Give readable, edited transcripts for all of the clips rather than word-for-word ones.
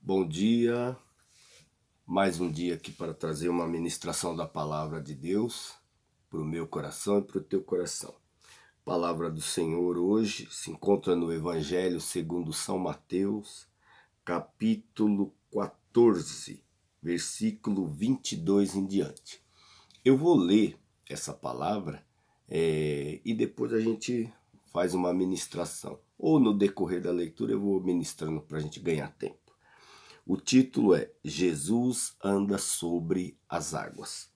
Bom dia, mais um dia aqui para trazer uma ministração da palavra de Deus para o meu coração e para o teu coração. A palavra do Senhor hoje se encontra no Evangelho segundo São Mateus, capítulo 14, versículo 22 em diante. Eu vou ler essa palavra e depois a gente faz uma ministração. Ou no decorrer da leitura eu vou ministrando para a gente ganhar tempo. O título é Jesus anda sobre as águas.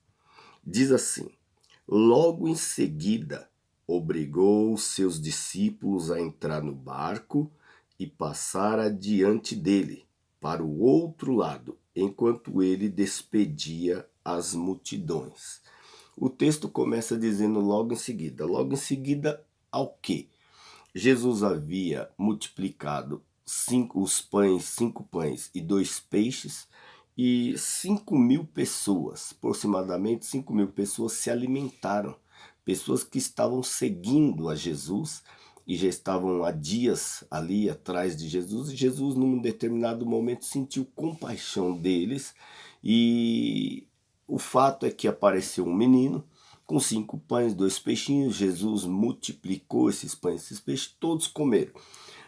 Diz assim: logo em seguida, obrigou seus discípulos a entrar no barco e passar adiante dele, para o outro lado, enquanto ele despedia as multidões. O texto começa dizendo logo em seguida. Logo em seguida ao quê? Jesus havia multiplicado cinco pães e 2 peixes, e 5.000 pessoas, aproximadamente 5.000 pessoas se alimentaram. Pessoas que estavam seguindo a Jesus e já estavam há dias ali atrás de Jesus. E Jesus, num determinado momento, sentiu compaixão deles. E o fato é que apareceu um menino com 5 pães, 2 peixinhos. Jesus multiplicou esses pães e esses peixes, todos comeram.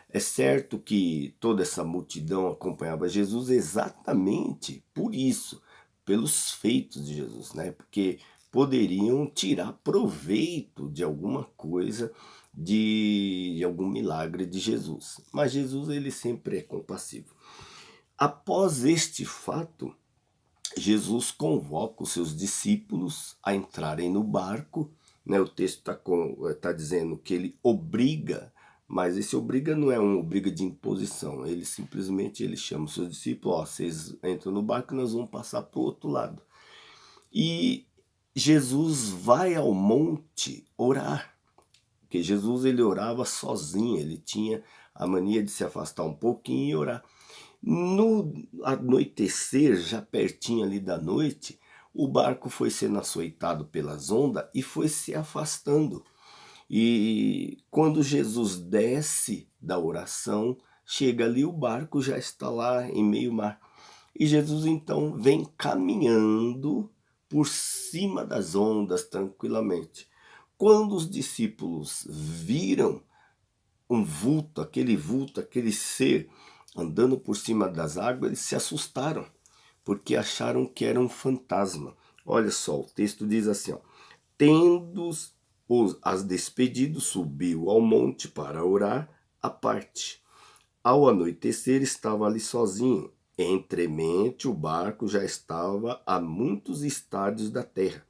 É certo que toda essa multidão acompanhava Jesus exatamente por isso, pelos feitos de Jesus, né? Porque poderiam tirar proveito de alguma coisa, de algum milagre de Jesus. Mas Jesus, ele sempre é compassivo. Após este fato, Jesus convoca os seus discípulos a entrarem no barco, né? O texto tá dizendo que ele obriga, mas esse obriga não é um obriga de imposição. Ele simplesmente chama os seus discípulos: ó, vocês entram no barco e nós vamos passar para o outro lado. E Jesus vai ao monte orar, porque Jesus ele orava sozinho, ele tinha a mania de se afastar um pouquinho e orar. No anoitecer, já pertinho ali da noite, o barco foi sendo açoitado pelas ondas e foi se afastando. E quando Jesus desce da oração, chega ali, o barco já está lá em meio mar. E Jesus então vem caminhando por cima das ondas tranquilamente. Quando os discípulos viram um vulto, aquele ser andando por cima das águas, eles se assustaram, porque acharam que era um fantasma. Olha só, o texto diz assim, ó: as despedido, subiu ao monte para orar à parte. Ao anoitecer, estava ali sozinho. Entremente, o barco já estava a muitos estádios da terra,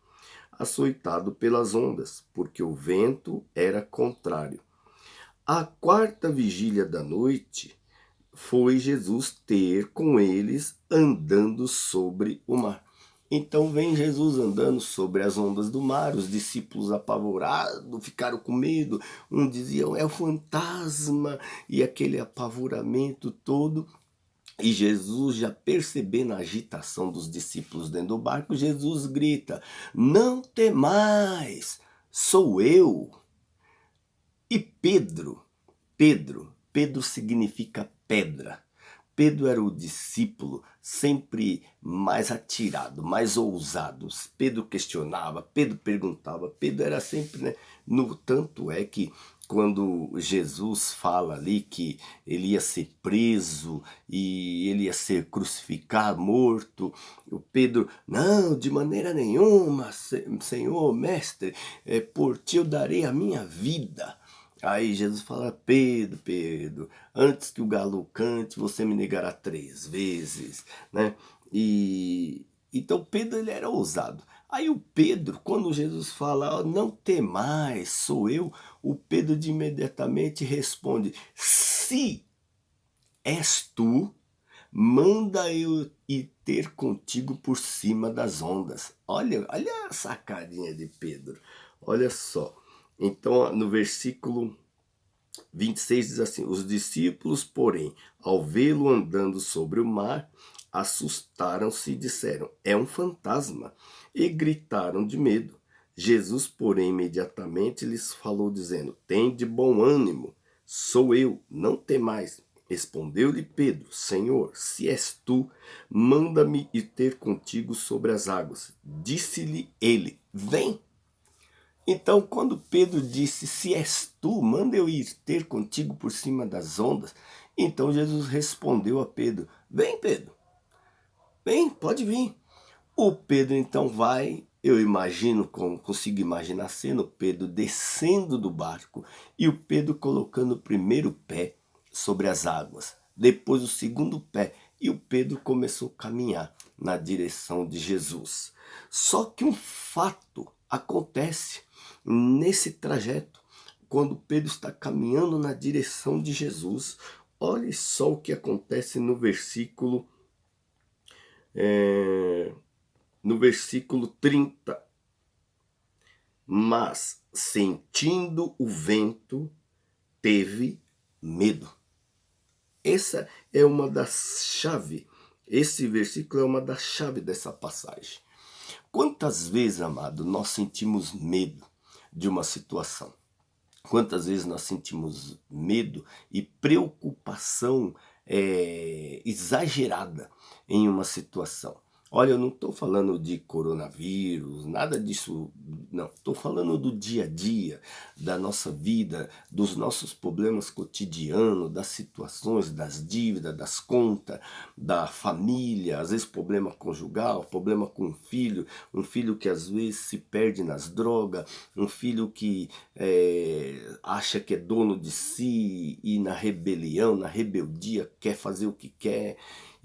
açoitado pelas ondas, porque o vento era contrário. A quarta vigília da noite foi Jesus ter com eles andando sobre o mar. Então vem Jesus andando sobre as ondas do mar, os discípulos apavorados, ficaram com medo, um dizia é o fantasma, e aquele apavoramento todo. E Jesus, já percebendo a agitação dos discípulos dentro do barco, Jesus grita: não temais, sou eu. E Pedro significa pedra. Pedro era o discípulo sempre mais atirado, mais ousado. Pedro questionava, Pedro perguntava, Pedro era sempre, né? No tanto é que quando Jesus fala ali que ele ia ser preso e ele ia ser crucificado, morto, o Pedro: não, de maneira nenhuma, Senhor, mestre, por ti eu darei a minha vida. Aí Jesus fala: Pedro, Pedro, antes que o galo cante, você me negará 3 vezes, né? E então Pedro, ele era ousado. Aí o Pedro, quando Jesus fala: não temais, sou eu, o Pedro de imediatamente responde: se és tu, manda eu ir ter contigo por cima das ondas. Olha a sacadinha de Pedro. Olha só. Então, no versículo 26 diz assim: os discípulos, porém, ao vê-lo andando sobre o mar, assustaram-se e disseram: é um fantasma, e gritaram de medo. Jesus, porém, imediatamente lhes falou, dizendo: tende bom ânimo, sou eu, não temais. Respondeu-lhe Pedro: Senhor, se és tu, manda-me ir ter contigo sobre as águas. Disse-lhe ele: Vem. Então, quando Pedro disse: Se és tu, manda eu ir ter contigo por cima das ondas. Então Jesus respondeu a Pedro: Vem, Pedro, vem, pode vir. O Pedro então vai, eu imagino, consigo imaginar a cena, o Pedro descendo do barco e o Pedro colocando o primeiro pé sobre as águas, depois o segundo pé, e o Pedro começou a caminhar na direção de Jesus. Só que um fato acontece nesse trajeto, quando Pedro está caminhando na direção de Jesus. Olhe só o que acontece no versículo é, no versículo 30. Mas, sentindo o vento, teve medo. Essa é uma das chaves. Esse versículo é uma das chaves dessa passagem. Quantas vezes, amado, nós sentimos medo de uma situação? Quantas vezes nós sentimos medo e preocupação exagerada em uma situação? Olha, eu não estou falando de coronavírus, nada disso, não. Estou falando do dia a dia, da nossa vida, dos nossos problemas cotidianos, das situações, das dívidas, das contas, da família, às vezes problema conjugal, problema com um filho que às vezes se perde nas drogas, um filho que acha que é dono de si e na rebelião, na rebeldia, quer fazer o que quer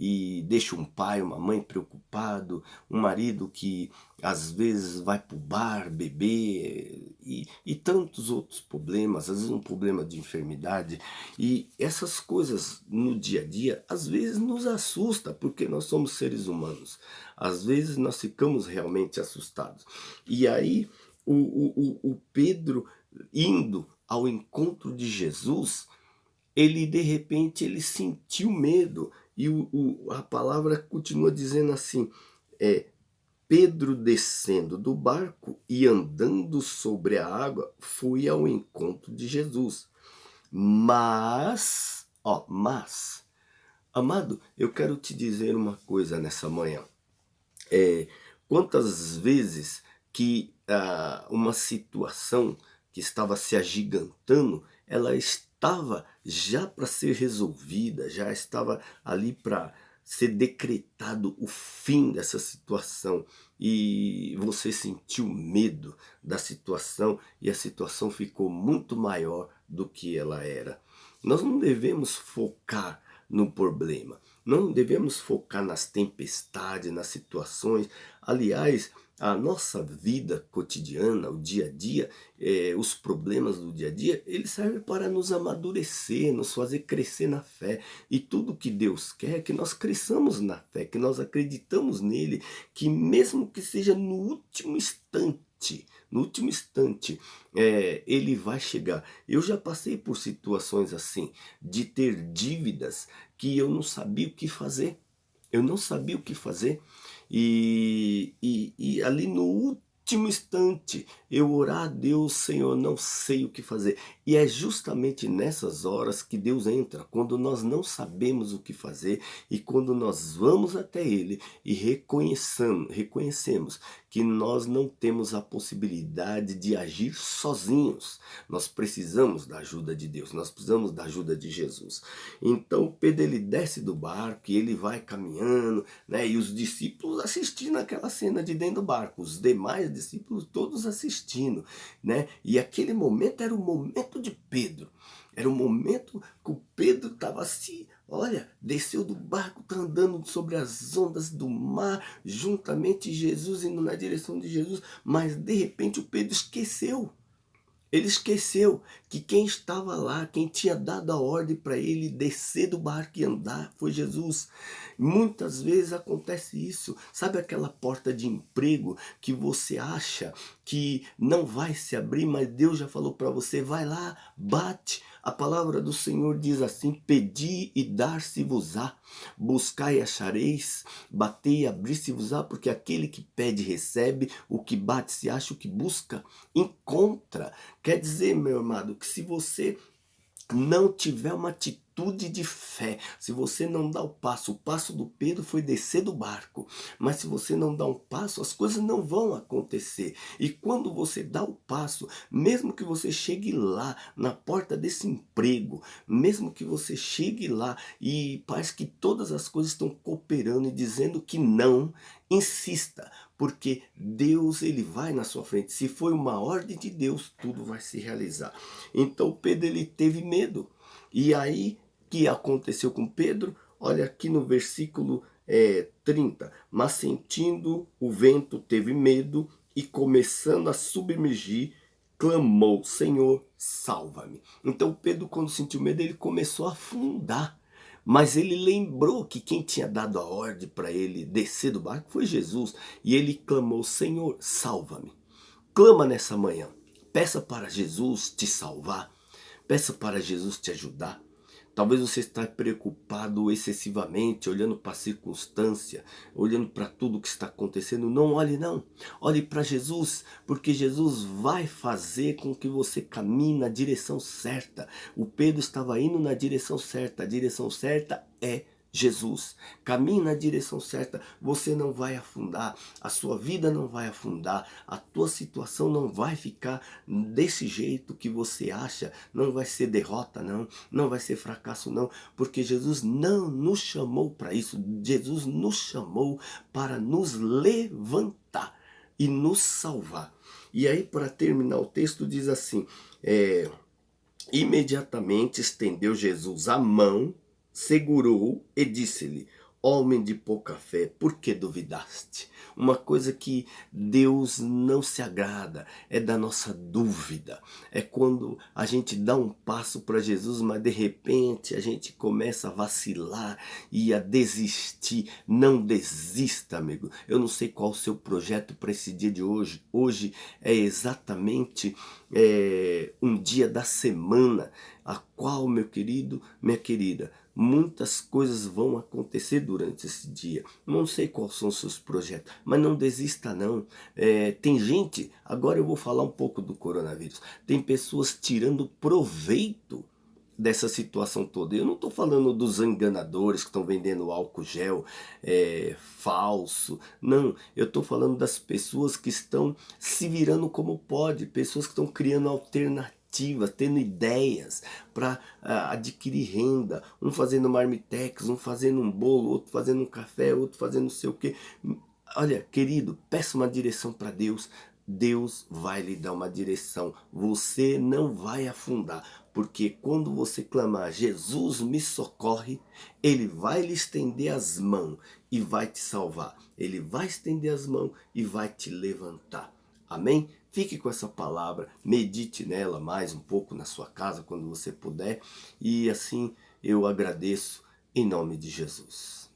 e deixa um pai, uma mãe preocupado, um marido que às vezes vai para o bar beber e tantos outros problemas, às vezes um problema de enfermidade. E essas coisas no dia a dia às vezes nos assusta, porque nós somos seres humanos. Às vezes nós ficamos realmente assustados. E aí o Pedro, indo ao encontro de Jesus, ele de repente ele sentiu medo. E a palavra continua dizendo assim, Pedro descendo do barco e andando sobre a água foi ao encontro de Jesus. Mas, amado, eu quero te dizer uma coisa nessa manhã. Quantas vezes que uma situação que estava se agigantando, ela estava já para ser resolvida, já estava ali para ser decretado o fim dessa situação, e você sentiu medo da situação e a situação ficou muito maior do que ela era. Nós não devemos focar no problema, não devemos focar nas tempestades, nas situações. Aliás, a nossa vida cotidiana, o dia a dia, os problemas do dia a dia, eles servem para nos amadurecer, nos fazer crescer na fé. E tudo que Deus quer é que nós cresçamos na fé, que nós acreditamos nele, que mesmo que seja no último instante, ele vai chegar. Eu já passei por situações assim, de ter dívidas que eu não sabia o que fazer. Eu não sabia o que fazer. E ali no último instante, eu orar a Deus, Senhor, não sei o que fazer. E é justamente nessas horas que Deus entra, quando nós não sabemos o que fazer e quando nós vamos até Ele e reconhecemos que nós não temos a possibilidade de agir sozinhos. Nós precisamos da ajuda de Deus, nós precisamos da ajuda de Jesus. Então Pedro, ele desce do barco e ele vai caminhando, né? E os discípulos assistindo aquela cena de dentro do barco, os demais discípulos todos assistindo, né? E aquele momento era o momento de Pedro. Era o momento que o Pedro estava assim, olha, desceu do barco, está andando sobre as ondas do mar, juntamente Jesus, indo na direção de Jesus, mas de repente o Pedro esqueceu. Ele esqueceu que quem estava lá, quem tinha dado a ordem para ele descer do barco e andar, foi Jesus. Muitas vezes acontece isso. Sabe aquela porta de emprego que você acha que não vai se abrir, mas Deus já falou para você, vai lá, bate. A palavra do Senhor diz assim, pedi e dar-se-vos-á, buscai e achareis, batei e abrir-se-vos-á, porque aquele que pede recebe, o que bate se acha, o que busca encontra. Quer dizer, meu amado, que se você não tiver uma atitude de fé, se você não dá o passo do Pedro foi descer do barco, mas se você não dá um passo, as coisas não vão acontecer. E quando você dá o passo, mesmo que você chegue lá na porta desse emprego, mesmo que você chegue lá e parece que todas as coisas estão cooperando e dizendo que não, insista, porque Deus ele vai na sua frente. Se foi uma ordem de Deus, tudo vai se realizar. Então Pedro ele teve medo. E aí que aconteceu com Pedro? Olha aqui no versículo 30. Mas sentindo o vento teve medo e começando a submergir, clamou: Senhor, salva-me. Então Pedro, quando sentiu medo, ele começou a afundar. Mas ele lembrou que quem tinha dado a ordem para ele descer do barco foi Jesus. E ele clamou: Senhor, salva-me. Clama nessa manhã. Peça para Jesus te salvar. Peça para Jesus te ajudar. Talvez você está preocupado excessivamente, olhando para a circunstância, olhando para tudo que está acontecendo. Não olhe não, olhe para Jesus, porque Jesus vai fazer com que você caminhe na direção certa. O Pedro estava indo na direção certa, a direção certa é Jesus. Caminhe na direção certa, você não vai afundar, a sua vida não vai afundar, a tua situação não vai ficar desse jeito que você acha, não vai ser derrota não, não vai ser fracasso não, porque Jesus não nos chamou para isso, Jesus nos chamou para nos levantar e nos salvar. E aí, para terminar o texto, diz assim, imediatamente estendeu Jesus a mão, segurou e disse-lhe: homem de pouca fé, por que duvidaste? Uma coisa que Deus não se agrada é da nossa dúvida. É quando a gente dá um passo para Jesus, mas de repente a gente começa a vacilar e a desistir. Não desista, amigo. Eu não sei qual o seu projeto para esse dia de hoje. Hoje é exatamente um dia da semana, a qual, meu querido, minha querida, muitas coisas vão acontecer durante esse dia. Não sei quais são os seus projetos, mas não desista não. Tem gente, agora eu vou falar um pouco do coronavírus, tem pessoas tirando proveito dessa situação toda. Eu não estou falando dos enganadores que estão vendendo álcool gel falso. Não, eu estou falando das pessoas que estão se virando como pode, pessoas que estão criando alternativas, tendo ideias para adquirir renda, um fazendo marmitex, um fazendo um bolo, outro fazendo um café, outro fazendo não sei o que. Olha, querido, peça uma direção para Deus. Deus vai lhe dar uma direção. Você não vai afundar, porque quando você clamar, Jesus me socorre, Ele vai lhe estender as mãos e vai te salvar. Ele vai estender as mãos e vai te levantar. Amém? Fique com essa palavra, medite nela mais um pouco na sua casa quando você puder. E assim eu agradeço em nome de Jesus.